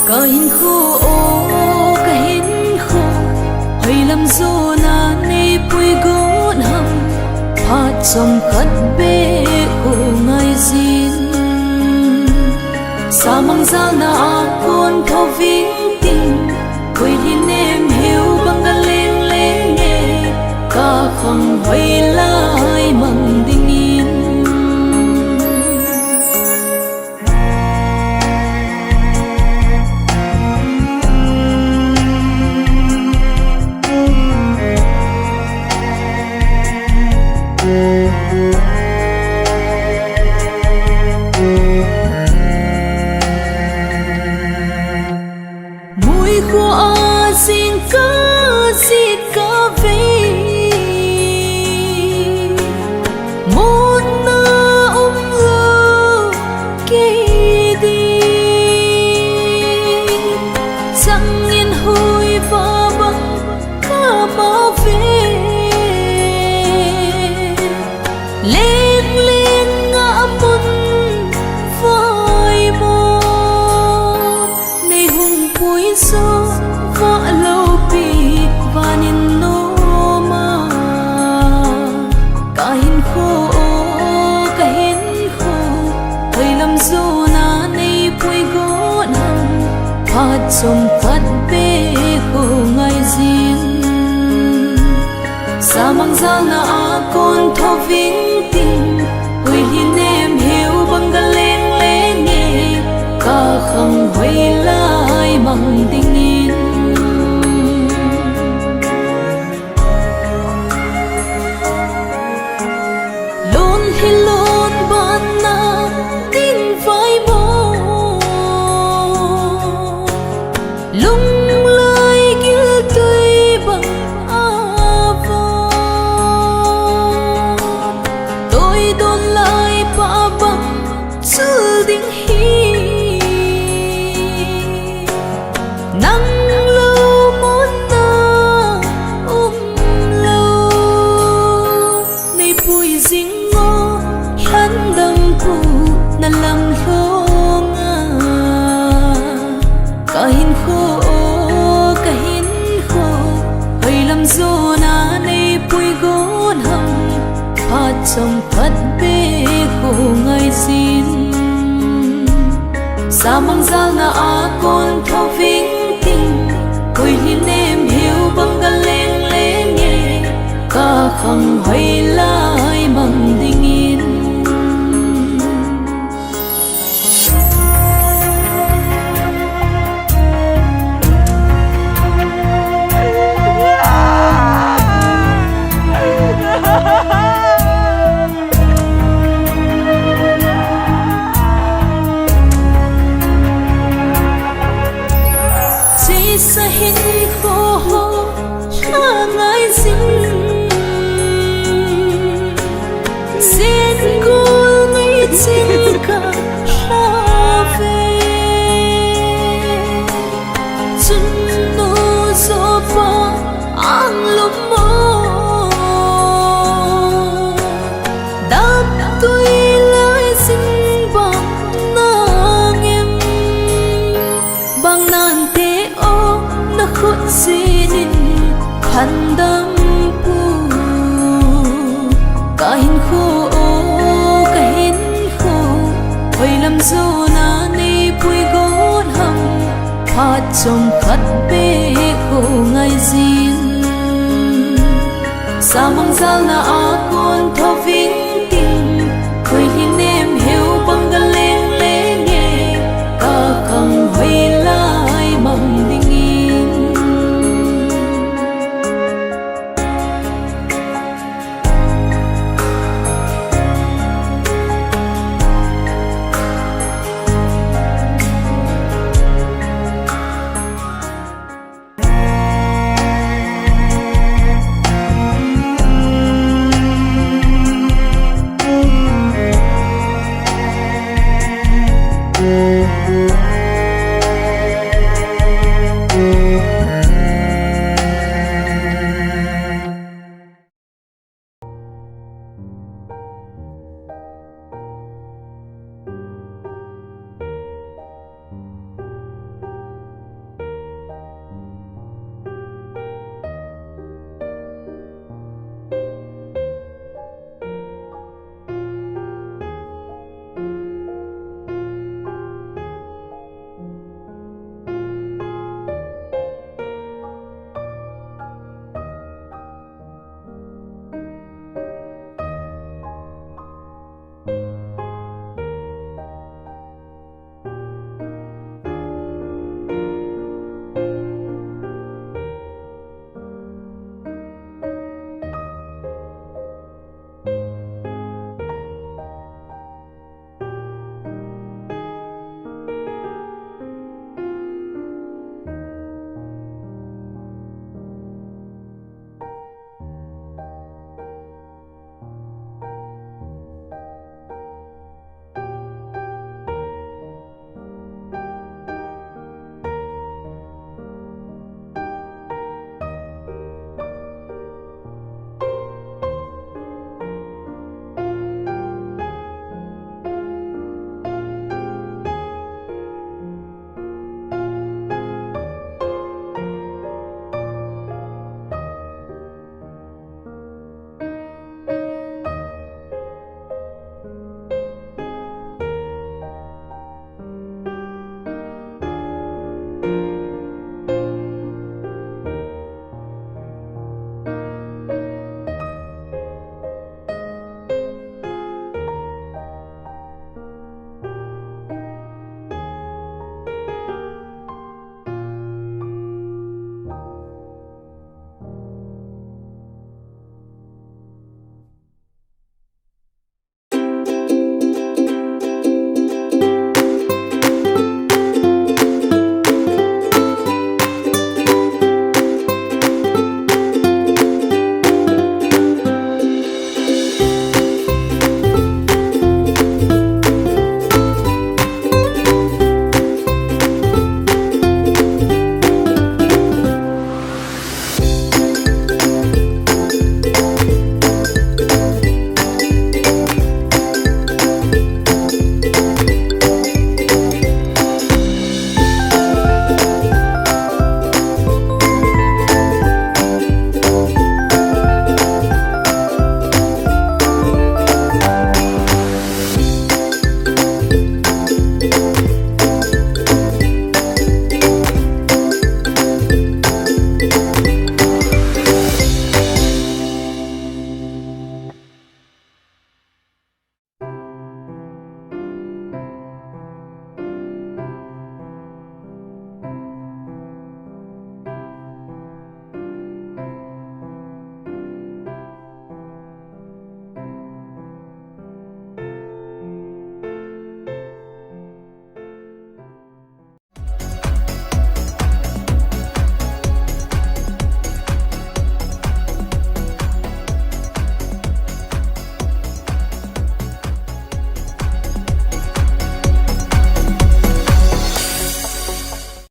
Kahin ko o kahin ko hay lam zo na ni pui gon ham phat som khat be ko ngai zin sa mang za na kon tho ving tin quay hin em hiu bang ga leng leng nghe ka khang hay lai mang ding in mùi của xin ca về một na lơ kỳ đi chẳng yên hôi và bằng ca mà về lên lên ngã môn vai một này hùng bụi gió vã lâu bị và nhìn nô mà cả hin khô thời làm dô na này bụi gỗ nằm phát trong phát bê khô ngay riêng sa mang ra na con thô vinh tình quỳ hin em hiu băng ga leng leng nghe ca khang huay lai mang tình in lôn hi lôn ban na tin vai mô lung lơi gil tươi bằng tôi đôn lại ba bằng chữ đinh hi nắng lâu muốn na lâu này bụi dính ngô hắn đâm cụ na lăng lô nga cả hin khô hơi làm dô na này bụi gôn hầm phát trong phát bê khô ngay xin sa mang ra na con thô vinh tình quỳ hin em hiu băng ga leng leng nghe ca khang hay lai mang ding in sa hin khô cha ngai xin cô nghĩ xin cả ha về chân nô gió pa ang lúc mơ đáp tôi lại xin bằng nàng em bằng nàng thế ô na khôn xin khăn đâm pu cả hin khô hơi làm dô na ni bụi gôn hầm phát trong khát bê khô ngay riêng sa mang ra na con thô vinh